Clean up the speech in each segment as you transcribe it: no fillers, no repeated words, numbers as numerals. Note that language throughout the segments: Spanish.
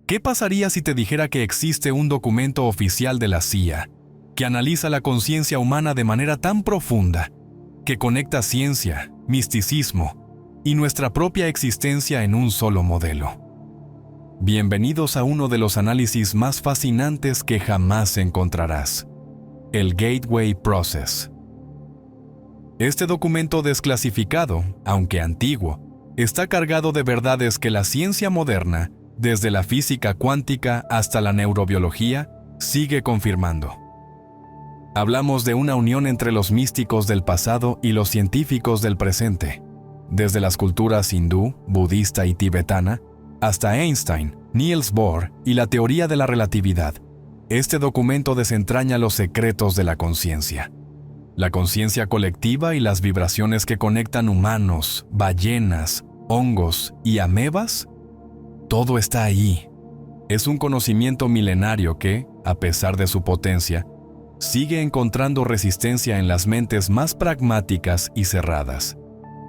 ¿Qué pasaría si te dijera que existe un documento oficial de la CIA que analiza la conciencia humana de manera tan profunda que conecta ciencia, misticismo y nuestra propia existencia en un solo modelo? Bienvenidos a uno de los análisis más fascinantes que jamás encontrarás: el Gateway Process. Este documento desclasificado, aunque antiguo, está cargado de verdades que la ciencia moderna, desde la física cuántica hasta la neurobiología, sigue confirmando. Hablamos de una unión entre los místicos del pasado y los científicos del presente, desde las culturas hindú, budista y tibetana, hasta Einstein, Niels Bohr y la teoría de la relatividad. Este documento desentraña los secretos de la conciencia. La conciencia colectiva y las vibraciones que conectan humanos, ballenas, hongos y amebas. Todo está ahí. Es un conocimiento milenario que, a pesar de su potencia, sigue encontrando resistencia en las mentes más pragmáticas y cerradas.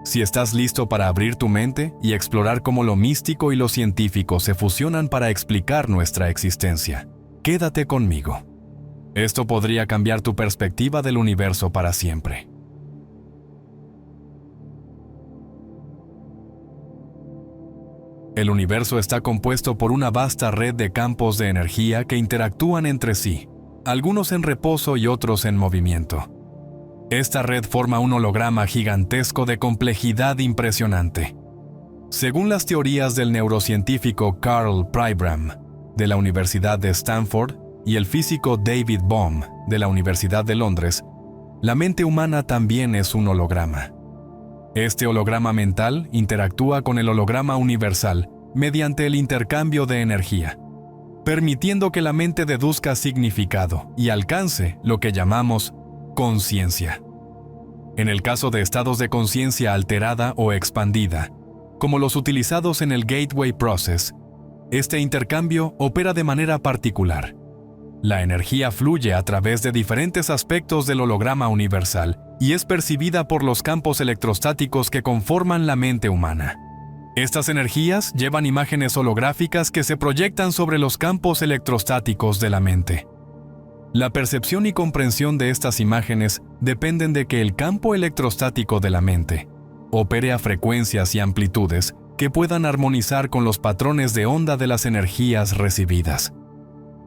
Si estás listo para abrir tu mente y explorar cómo lo místico y lo científico se fusionan para explicar nuestra existencia, quédate conmigo. Esto podría cambiar tu perspectiva del universo para siempre. El universo está compuesto por una vasta red de campos de energía que interactúan entre sí, algunos en reposo y otros en movimiento. Esta red forma un holograma gigantesco de complejidad impresionante. Según las teorías del neurocientífico Carl Pribram, de la Universidad de Stanford, y el físico David Bohm, de la Universidad de Londres, la mente humana también es un holograma. Este holograma mental interactúa con el holograma universal mediante el intercambio de energía, permitiendo que la mente deduzca significado y alcance lo que llamamos conciencia. En el caso de estados de conciencia alterada o expandida, como los utilizados en el Gateway Process, este intercambio opera de manera particular. La energía fluye a través de diferentes aspectos del holograma universal y es percibida por los campos electrostáticos que conforman la mente humana. Estas energías llevan imágenes holográficas que se proyectan sobre los campos electrostáticos de la mente. La percepción y comprensión de estas imágenes dependen de que el campo electrostático de la mente opere a frecuencias y amplitudes que puedan armonizar con los patrones de onda de las energías recibidas.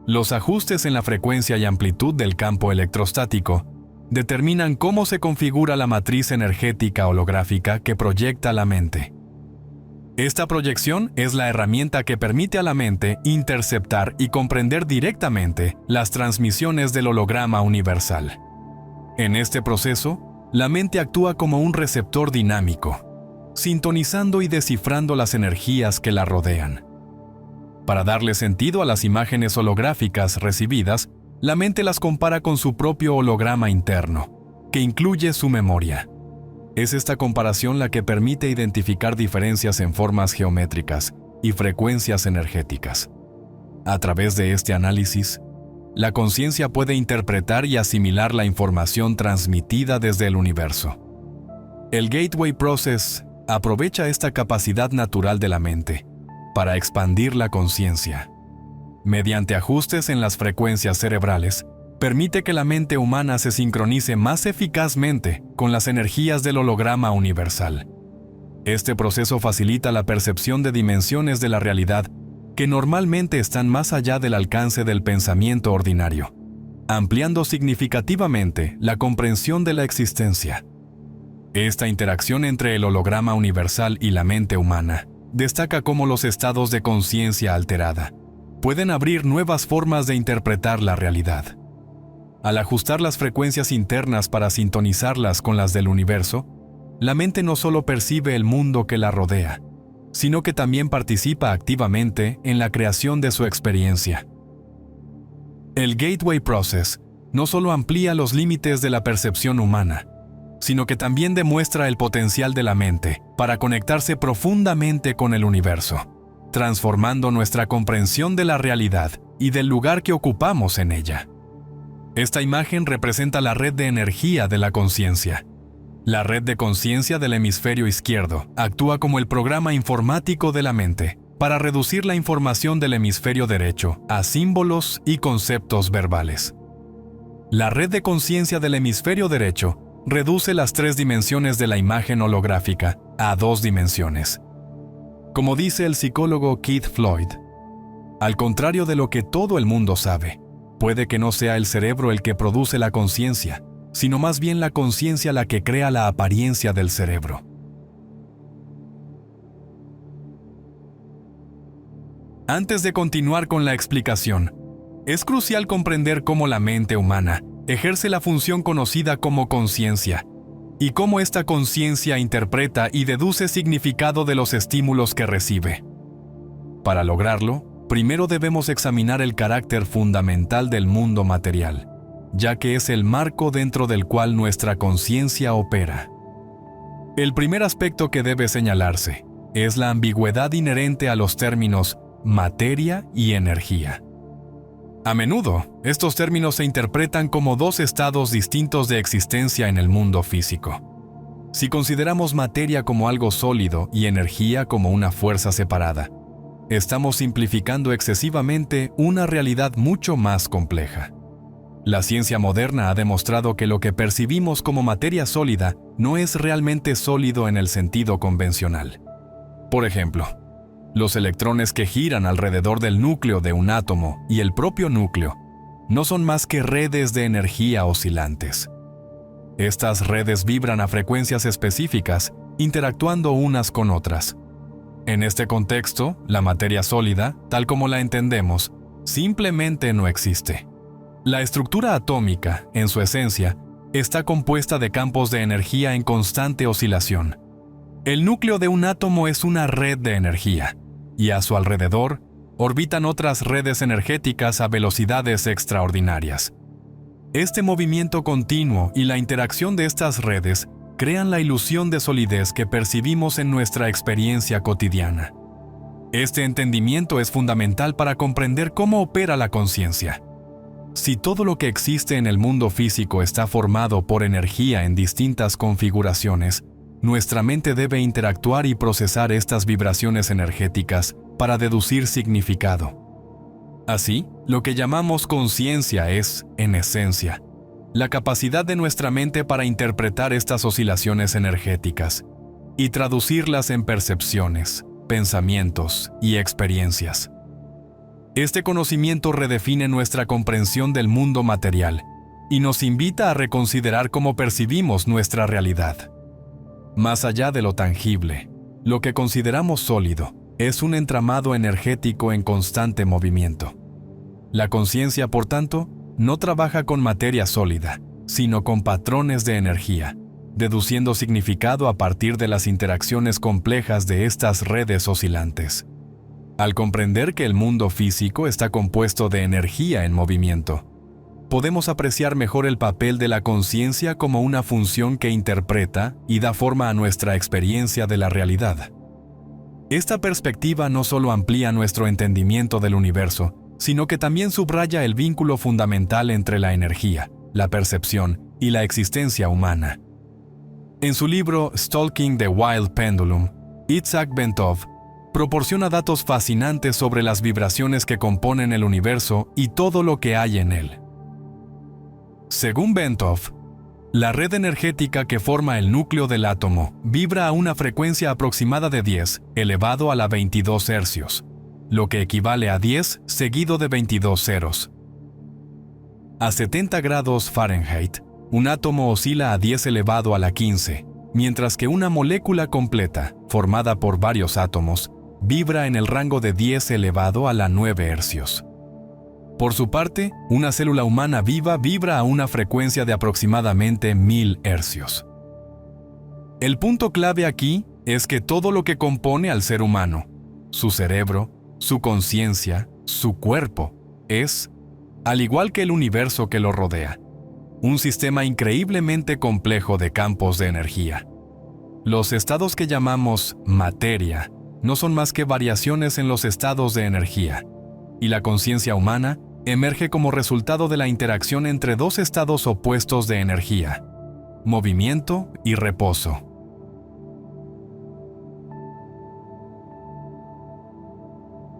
Los ajustes en la frecuencia y amplitud del campo electrostático determinan cómo se configura la matriz energética holográfica que proyecta la mente. Esta proyección es la herramienta que permite a la mente interceptar y comprender directamente las transmisiones del holograma universal. En este proceso, la mente actúa como un receptor dinámico, sintonizando y descifrando las energías que la rodean. Para darle sentido a las imágenes holográficas recibidas, la mente las compara con su propio holograma interno, que incluye su memoria. Es esta comparación la que permite identificar diferencias en formas geométricas y frecuencias energéticas. A través de este análisis, la conciencia puede interpretar y asimilar la información transmitida desde el universo. El Gateway Process aprovecha esta capacidad natural de la mente para expandir la conciencia. Mediante ajustes en las frecuencias cerebrales, permite que la mente humana se sincronice más eficazmente con las energías del holograma universal. Este proceso facilita la percepción de dimensiones de la realidad que normalmente están más allá del alcance del pensamiento ordinario, ampliando significativamente la comprensión de la existencia. Esta interacción entre el holograma universal y la mente humana destaca cómo los estados de conciencia alterada pueden abrir nuevas formas de interpretar la realidad. Al ajustar las frecuencias internas para sintonizarlas con las del universo, la mente no solo percibe el mundo que la rodea, sino que también participa activamente en la creación de su experiencia. El Gateway Process no solo amplía los límites de la percepción humana, sino que también demuestra el potencial de la mente para conectarse profundamente con el universo, transformando nuestra comprensión de la realidad y del lugar que ocupamos en ella. Esta imagen representa la red de energía de la conciencia. La red de conciencia del hemisferio izquierdo actúa como el programa informático de la mente, para reducir la información del hemisferio derecho a símbolos y conceptos verbales. La red de conciencia del hemisferio derecho reduce las 3 dimensiones de la imagen holográfica a 2 dimensiones. Como dice el psicólogo Keith Floyd, al contrario de lo que todo el mundo sabe, puede que no sea el cerebro el que produce la conciencia, sino más bien la conciencia la que crea la apariencia del cerebro. Antes de continuar con la explicación, es crucial comprender cómo la mente humana ejerce la función conocida como conciencia, y cómo esta conciencia interpreta y deduce significado de los estímulos que recibe. Para lograrlo, primero debemos examinar el carácter fundamental del mundo material, ya que es el marco dentro del cual nuestra conciencia opera. El primer aspecto que debe señalarse es la ambigüedad inherente a los términos materia y energía. A menudo, estos términos se interpretan como 2 estados distintos de existencia en el mundo físico. Si consideramos materia como algo sólido y energía como una fuerza separada, estamos simplificando excesivamente una realidad mucho más compleja. La ciencia moderna ha demostrado que lo que percibimos como materia sólida no es realmente sólido en el sentido convencional. Por ejemplo, los electrones que giran alrededor del núcleo de un átomo y el propio núcleo no son más que redes de energía oscilantes. Estas redes vibran a frecuencias específicas, interactuando unas con otras. En este contexto, la materia sólida, tal como la entendemos, simplemente no existe. La estructura atómica, en su esencia, está compuesta de campos de energía en constante oscilación. El núcleo de un átomo es una red de energía, y a su alrededor orbitan otras redes energéticas a velocidades extraordinarias. Este movimiento continuo y la interacción de estas redes crean la ilusión de solidez que percibimos en nuestra experiencia cotidiana. Este entendimiento es fundamental para comprender cómo opera la conciencia. Si todo lo que existe en el mundo físico está formado por energía en distintas configuraciones, nuestra mente debe interactuar y procesar estas vibraciones energéticas para deducir significado. Así, lo que llamamos conciencia es, en esencia, la capacidad de nuestra mente para interpretar estas oscilaciones energéticas y traducirlas en percepciones, pensamientos y experiencias. Este conocimiento redefine nuestra comprensión del mundo material y nos invita a reconsiderar cómo percibimos nuestra realidad. Más allá de lo tangible, lo que consideramos sólido es un entramado energético en constante movimiento. La conciencia, por tanto, no trabaja con materia sólida, sino con patrones de energía, deduciendo significado a partir de las interacciones complejas de estas redes oscilantes. Al comprender que el mundo físico está compuesto de energía en movimiento, podemos apreciar mejor el papel de la conciencia como una función que interpreta y da forma a nuestra experiencia de la realidad. Esta perspectiva no solo amplía nuestro entendimiento del universo, sino que también subraya el vínculo fundamental entre la energía, la percepción y la existencia humana. En su libro Stalking the Wild Pendulum, Itzhak Bentov proporciona datos fascinantes sobre las vibraciones que componen el universo y todo lo que hay en él. Según Bentov, la red energética que forma el núcleo del átomo vibra a una frecuencia aproximada de 10 elevado a la 22 hercios, lo que equivale a 10 seguido de 22 ceros. A 70 grados Fahrenheit, un átomo oscila a 10 elevado a la 15, mientras que una molécula completa, formada por varios átomos, vibra en el rango de 10 elevado a la 9 hercios. Por su parte, una célula humana viva vibra a una frecuencia de aproximadamente 1000 hercios. El punto clave aquí es que todo lo que compone al ser humano, su cerebro, su conciencia, su cuerpo, es, al igual que el universo que lo rodea, un sistema increíblemente complejo de campos de energía. Los estados que llamamos materia no son más que variaciones en los estados de energía, y la conciencia humana emerge como resultado de la interacción entre 2 estados opuestos de energía, movimiento y reposo.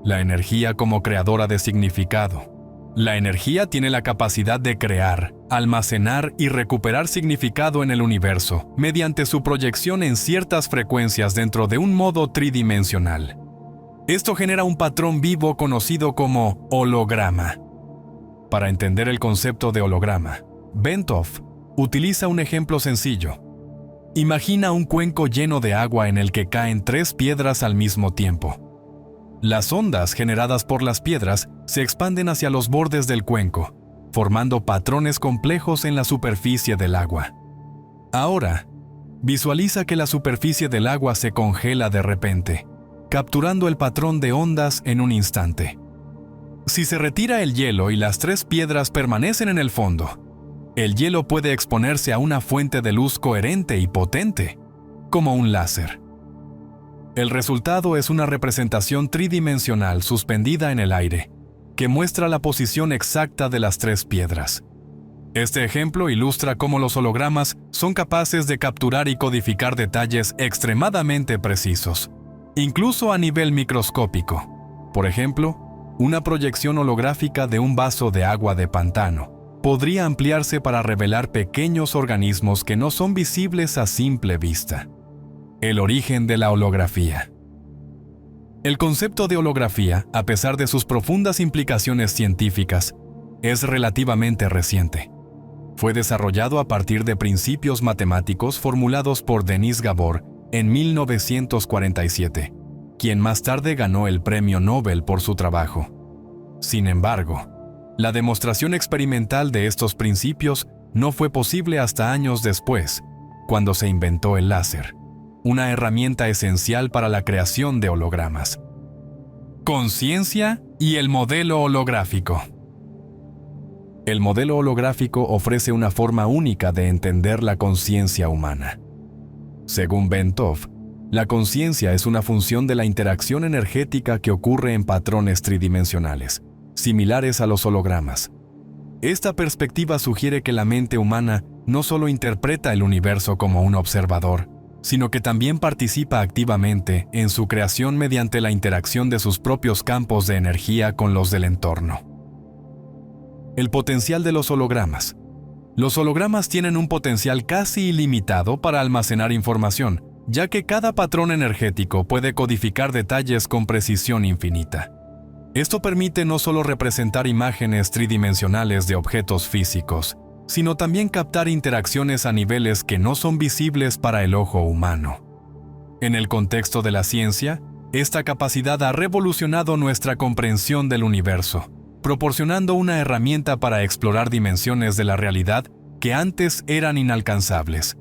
La energía como creadora de significado. La energía tiene la capacidad de crear, almacenar y recuperar significado en el universo mediante su proyección en ciertas frecuencias dentro de un modo tridimensional. Esto genera un patrón vivo conocido como holograma. Para entender el concepto de holograma, Bentov utiliza un ejemplo sencillo. Imagina un cuenco lleno de agua en el que caen 3 piedras al mismo tiempo. Las ondas generadas por las piedras se expanden hacia los bordes del cuenco, formando patrones complejos en la superficie del agua. Ahora, visualiza que la superficie del agua se congela de repente, capturando el patrón de ondas en un instante. Si se retira el hielo y las 3 piedras permanecen en el fondo, el hielo puede exponerse a una fuente de luz coherente y potente, como un láser. El resultado es una representación tridimensional suspendida en el aire, que muestra la posición exacta de las 3 piedras. Este ejemplo ilustra cómo los hologramas son capaces de capturar y codificar detalles extremadamente precisos, incluso a nivel microscópico. Por ejemplo, una proyección holográfica de un vaso de agua de pantano podría ampliarse para revelar pequeños organismos que no son visibles a simple vista. El origen de la holografía. El concepto de holografía, a pesar de sus profundas implicaciones científicas, es relativamente reciente. Fue desarrollado a partir de principios matemáticos formulados por Denis Gabor en 1947, quien más tarde ganó el Premio Nobel por su trabajo. Sin embargo, la demostración experimental de estos principios no fue posible hasta años después, cuando se inventó el láser, una herramienta esencial para la creación de hologramas. Conciencia y el modelo holográfico. El modelo holográfico ofrece una forma única de entender la conciencia humana. Según Bentov, la conciencia es una función de la interacción energética que ocurre en patrones tridimensionales, similares a los hologramas. Esta perspectiva sugiere que la mente humana no solo interpreta el universo como un observador, sino que también participa activamente en su creación mediante la interacción de sus propios campos de energía con los del entorno. El potencial de los hologramas. Los hologramas tienen un potencial casi ilimitado para almacenar información, ya que cada patrón energético puede codificar detalles con precisión infinita. Esto permite no solo representar imágenes tridimensionales de objetos físicos, sino también captar interacciones a niveles que no son visibles para el ojo humano. En el contexto de la ciencia, esta capacidad ha revolucionado nuestra comprensión del universo, proporcionando una herramienta para explorar dimensiones de la realidad que antes eran inalcanzables.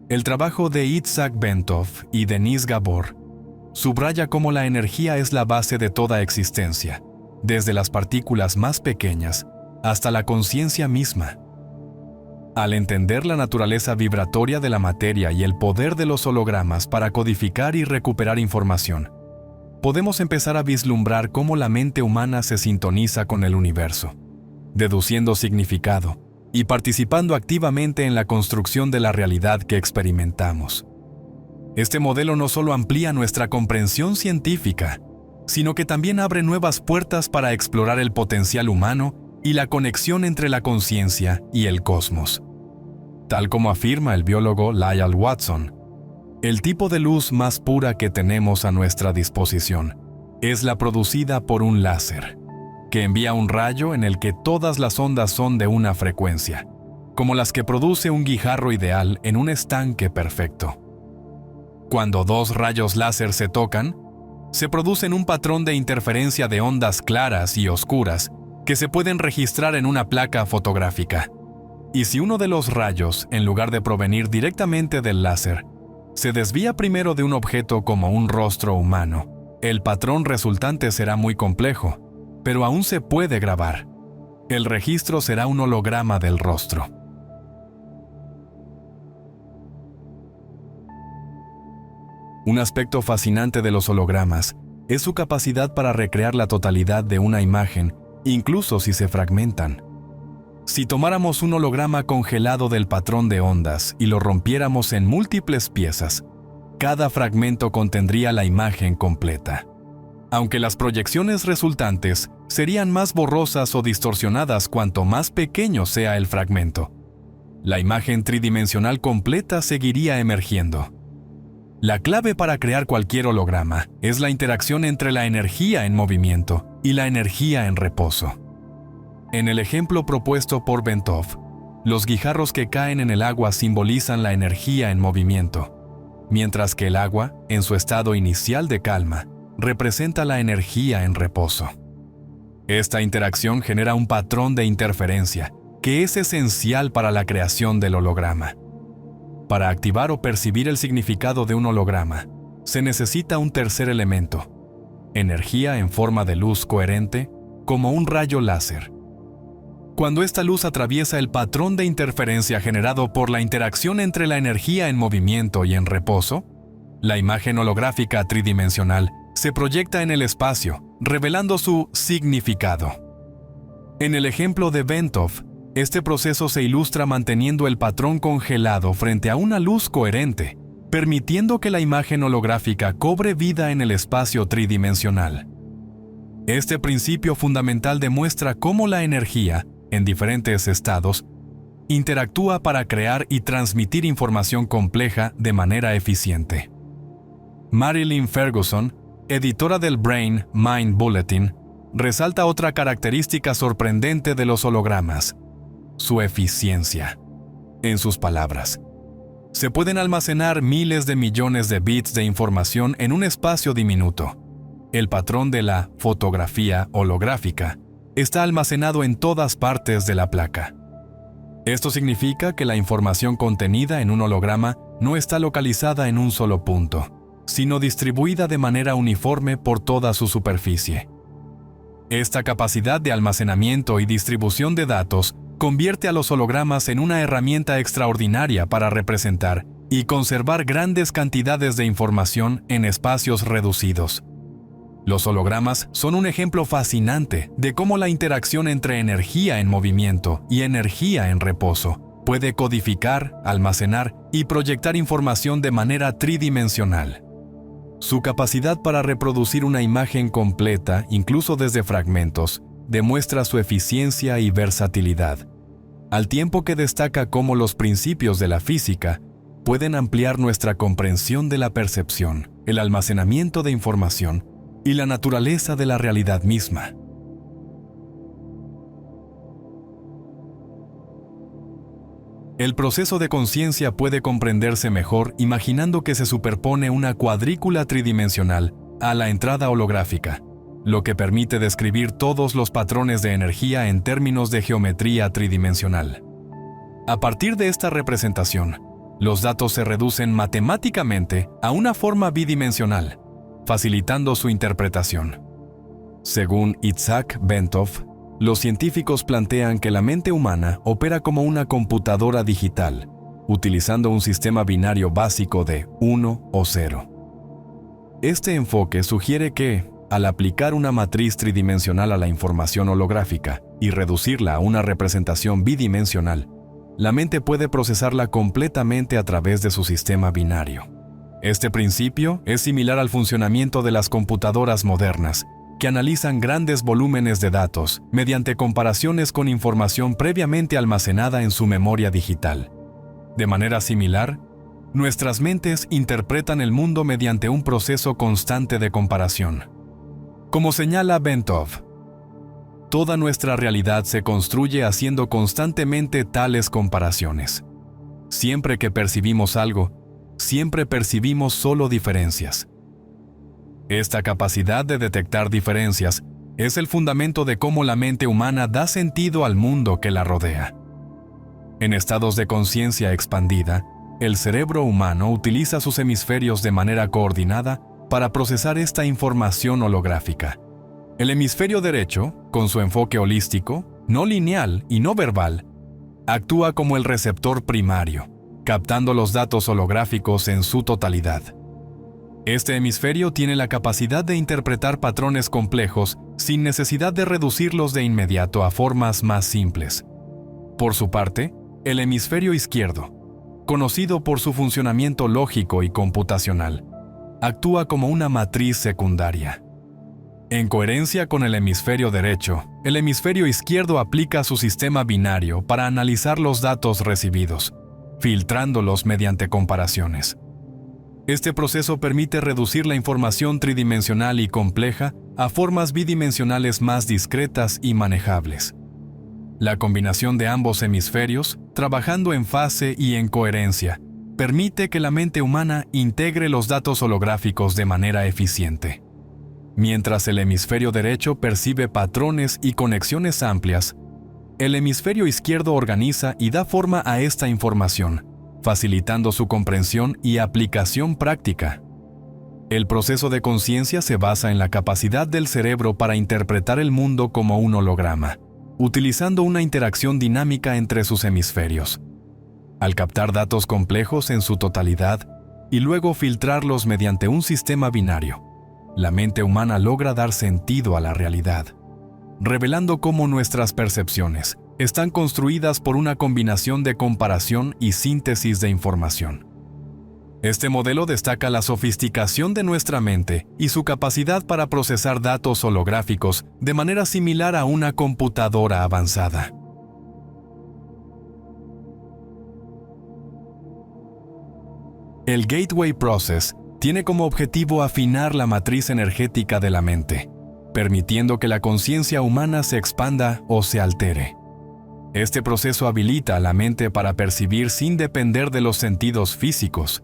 El trabajo de Itzhak Bentov y Denis Gabor subraya cómo la energía es la base de toda existencia, desde las partículas más pequeñas hasta la conciencia misma. Al entender la naturaleza vibratoria de la materia y el poder de los hologramas para codificar y recuperar información, podemos empezar a vislumbrar cómo la mente humana se sintoniza con el universo, deduciendo significado y participando activamente en la construcción de la realidad que experimentamos. Este modelo no solo amplía nuestra comprensión científica, sino que también abre nuevas puertas para explorar el potencial humano y la conexión entre la conciencia y el cosmos. Tal como afirma el biólogo Lyell Watson, el tipo de luz más pura que tenemos a nuestra disposición es la producida por un láser, que envía un rayo en el que todas las ondas son de una frecuencia, como las que produce un guijarro ideal en un estanque perfecto. Cuando 2 rayos láser se tocan, se producen un patrón de interferencia de ondas claras y oscuras que se pueden registrar en una placa fotográfica. Y si uno de los rayos, en lugar de provenir directamente del láser, se desvía primero de un objeto como un rostro humano, el patrón resultante será muy complejo, pero aún se puede grabar. El registro será un holograma del rostro. Un aspecto fascinante de los hologramas es su capacidad para recrear la totalidad de una imagen, incluso si se fragmentan. Si tomáramos un holograma congelado del patrón de ondas y lo rompiéramos en múltiples piezas, cada fragmento contendría la imagen completa. aunque las proyecciones resultantes serían más borrosas o distorsionadas cuanto más pequeño sea el fragmento. La imagen tridimensional completa seguiría emergiendo. La clave para crear cualquier holograma es la interacción entre la energía en movimiento y la energía en reposo. En el ejemplo propuesto por Bentov, los guijarros que caen en el agua simbolizan la energía en movimiento, mientras que el agua, en su estado inicial de calma, representa la energía en reposo. Esta interacción genera un patrón de interferencia que es esencial para la creación del holograma. Para activar o percibir el significado de un holograma, se necesita un tercer elemento, energía en forma de luz coherente, como un rayo láser. Cuando esta luz atraviesa el patrón de interferencia generado por la interacción entre la energía en movimiento y en reposo, la imagen holográfica tridimensional se proyecta en el espacio, revelando su significado. En el ejemplo de Bentov, este proceso se ilustra manteniendo el patrón congelado frente a una luz coherente, permitiendo que la imagen holográfica cobre vida en el espacio tridimensional. Este principio fundamental demuestra cómo la energía, en diferentes estados, interactúa para crear y transmitir información compleja de manera eficiente. Marilyn Ferguson, editora del Brain Mind Bulletin, resalta otra característica sorprendente de los hologramas: su eficiencia. En sus palabras, se pueden almacenar miles de millones de bits de información en un espacio diminuto. El patrón de la fotografía holográfica está almacenado en todas partes de la placa. Esto significa que la información contenida en un holograma no está localizada en un solo punto, sino distribuida de manera uniforme por toda su superficie. Esta capacidad de almacenamiento y distribución de datos convierte a los hologramas en una herramienta extraordinaria para representar y conservar grandes cantidades de información en espacios reducidos. Los hologramas son un ejemplo fascinante de cómo la interacción entre energía en movimiento y energía en reposo puede codificar, almacenar y proyectar información de manera tridimensional. Su capacidad para reproducir una imagen completa, incluso desde fragmentos, demuestra su eficiencia y versatilidad, al tiempo que destaca cómo los principios de la física pueden ampliar nuestra comprensión de la percepción, el almacenamiento de información y la naturaleza de la realidad misma. El proceso de conciencia puede comprenderse mejor imaginando que se superpone una cuadrícula tridimensional a la entrada holográfica, lo que permite describir todos los patrones de energía en términos de geometría tridimensional. A partir de esta representación, los datos se reducen matemáticamente a una forma bidimensional, facilitando su interpretación. Según Itzhak Bentov, los científicos plantean que la mente humana opera como una computadora digital, utilizando un sistema binario básico de 1 o 0. Este enfoque sugiere que, al aplicar una matriz tridimensional a la información holográfica y reducirla a una representación bidimensional, la mente puede procesarla completamente a través de su sistema binario. Este principio es similar al funcionamiento de las computadoras modernas, que analizan grandes volúmenes de datos mediante comparaciones con información previamente almacenada en su memoria digital. De manera similar, nuestras mentes interpretan el mundo mediante un proceso constante de comparación. Como señala Bentov, toda nuestra realidad se construye haciendo constantemente tales comparaciones. Siempre que percibimos algo, siempre percibimos solo diferencias. Esta capacidad de detectar diferencias es el fundamento de cómo la mente humana da sentido al mundo que la rodea. En estados de conciencia expandida, el cerebro humano utiliza sus hemisferios de manera coordinada para procesar esta información holográfica. El hemisferio derecho, con su enfoque holístico, no lineal y no verbal, actúa como el receptor primario, captando los datos holográficos en su totalidad. Este hemisferio tiene la capacidad de interpretar patrones complejos sin necesidad de reducirlos de inmediato a formas más simples. Por su parte, el hemisferio izquierdo, conocido por su funcionamiento lógico y computacional, actúa como una matriz secundaria. En coherencia con el hemisferio derecho, el hemisferio izquierdo aplica su sistema binario para analizar los datos recibidos, filtrándolos mediante comparaciones. Este proceso permite reducir la información tridimensional y compleja a formas bidimensionales más discretas y manejables. La combinación de ambos hemisferios, trabajando en fase y en coherencia, permite que la mente humana integre los datos holográficos de manera eficiente. Mientras el hemisferio derecho percibe patrones y conexiones amplias, el hemisferio izquierdo organiza y da forma a esta información, facilitando su comprensión y aplicación práctica. El proceso de conciencia se basa en la capacidad del cerebro para interpretar el mundo como un holograma, utilizando una interacción dinámica entre sus hemisferios. Al captar datos complejos en su totalidad y luego filtrarlos mediante un sistema binario, la mente humana logra dar sentido a la realidad, revelando cómo nuestras percepciones están construidas por una combinación de comparación y síntesis de información. Este modelo destaca la sofisticación de nuestra mente y su capacidad para procesar datos holográficos de manera similar a una computadora avanzada. El Gateway Process tiene como objetivo afinar la matriz energética de la mente, permitiendo que la conciencia humana se expanda o se altere. Este proceso habilita a la mente para percibir sin depender de los sentidos físicos,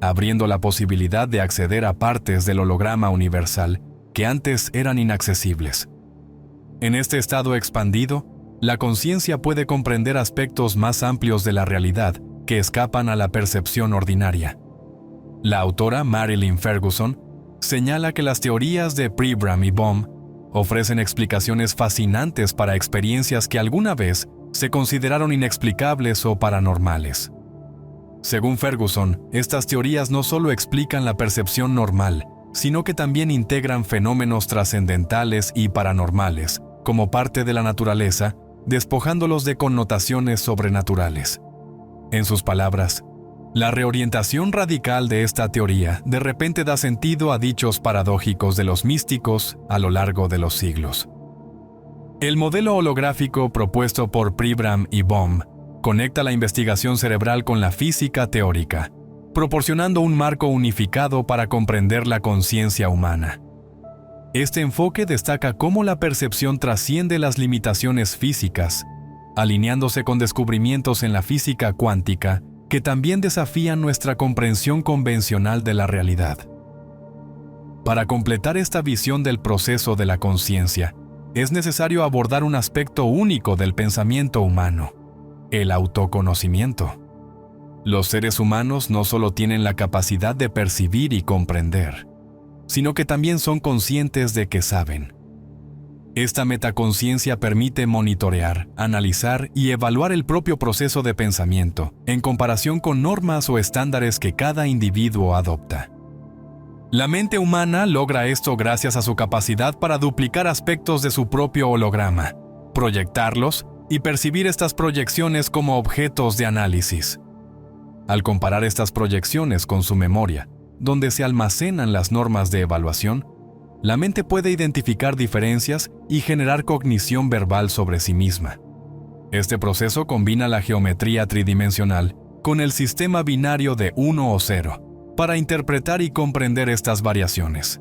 abriendo la posibilidad de acceder a partes del holograma universal que antes eran inaccesibles. En este estado expandido, la conciencia puede comprender aspectos más amplios de la realidad que escapan a la percepción ordinaria. La autora Marilyn Ferguson señala que las teorías de Pribram y Bohm ofrecen explicaciones fascinantes para experiencias que alguna vez se consideraron inexplicables o paranormales. Según Ferguson, estas teorías no solo explican la percepción normal, sino que también integran fenómenos trascendentales y paranormales, como parte de la naturaleza, despojándolos de connotaciones sobrenaturales. En sus palabras, la reorientación radical de esta teoría de repente da sentido a dichos paradójicos de los místicos a lo largo de los siglos. El modelo holográfico propuesto por Pribram y Bohm conecta la investigación cerebral con la física teórica, proporcionando un marco unificado para comprender la conciencia humana. Este enfoque destaca cómo la percepción trasciende las limitaciones físicas, alineándose con descubrimientos en la física cuántica que también desafían nuestra comprensión convencional de la realidad. Para completar esta visión del proceso de la conciencia, es necesario abordar un aspecto único del pensamiento humano: el autoconocimiento. Los seres humanos no solo tienen la capacidad de percibir y comprender, sino que también son conscientes de que saben. Esta metaconciencia permite monitorear, analizar y evaluar el propio proceso de pensamiento en comparación con normas o estándares que cada individuo adopta. La mente humana logra esto gracias a su capacidad para duplicar aspectos de su propio holograma, proyectarlos y percibir estas proyecciones como objetos de análisis. Al comparar estas proyecciones con su memoria, donde se almacenan las normas de evaluación, la mente puede identificar diferencias y generar cognición verbal sobre sí misma. Este proceso combina la geometría tridimensional con el sistema binario de 1 o 0 para interpretar y comprender estas variaciones.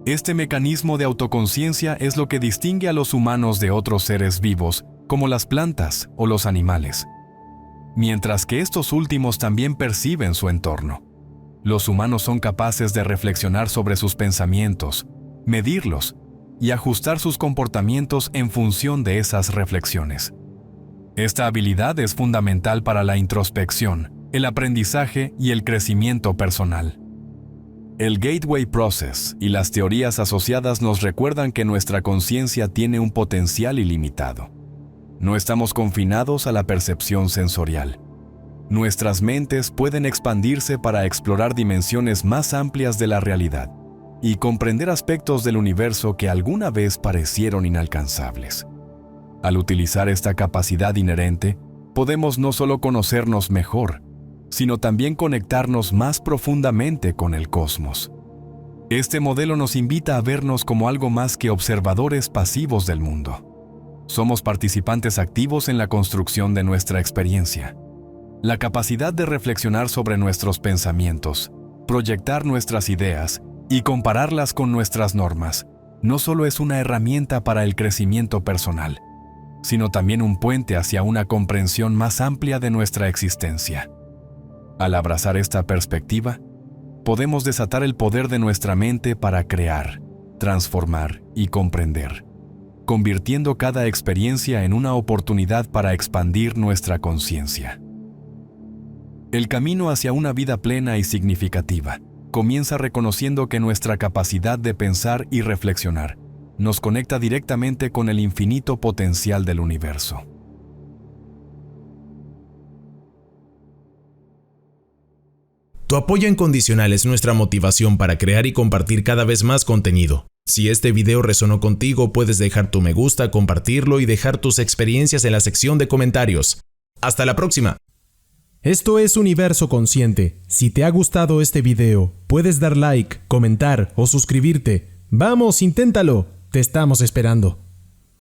Este mecanismo de autoconciencia es lo que distingue a los humanos de otros seres vivos, como las plantas o los animales. Mientras que estos últimos también perciben su entorno, los humanos son capaces de reflexionar sobre sus pensamientos, medirlos y ajustar sus comportamientos en función de esas reflexiones. Esta habilidad es fundamental para la introspección, el aprendizaje y el crecimiento personal. El Gateway Process y las teorías asociadas nos recuerdan que nuestra conciencia tiene un potencial ilimitado. No estamos confinados a la percepción sensorial. Nuestras mentes pueden expandirse para explorar dimensiones más amplias de la realidad y comprender aspectos del universo que alguna vez parecieron inalcanzables. Al utilizar esta capacidad inherente, podemos no solo conocernos mejor, sino también conectarnos más profundamente con el cosmos. Este modelo nos invita a vernos como algo más que observadores pasivos del mundo. Somos participantes activos en la construcción de nuestra experiencia. La capacidad de reflexionar sobre nuestros pensamientos, proyectar nuestras ideas y compararlas con nuestras normas no solo es una herramienta para el crecimiento personal, sino también un puente hacia una comprensión más amplia de nuestra existencia. Al abrazar esta perspectiva, podemos desatar el poder de nuestra mente para crear, transformar y comprender, convirtiendo cada experiencia en una oportunidad para expandir nuestra conciencia. El camino hacia una vida plena y significativa comienza reconociendo que nuestra capacidad de pensar y reflexionar nos conecta directamente con el infinito potencial del universo. Tu apoyo incondicional es nuestra motivación para crear y compartir cada vez más contenido. Si este video resonó contigo, puedes dejar tu me gusta, compartirlo y dejar tus experiencias en la sección de comentarios. ¡Hasta la próxima! Esto es Universo Consciente. Si te ha gustado este video, puedes dar like, comentar o suscribirte. ¡Vamos, inténtalo! Te estamos esperando.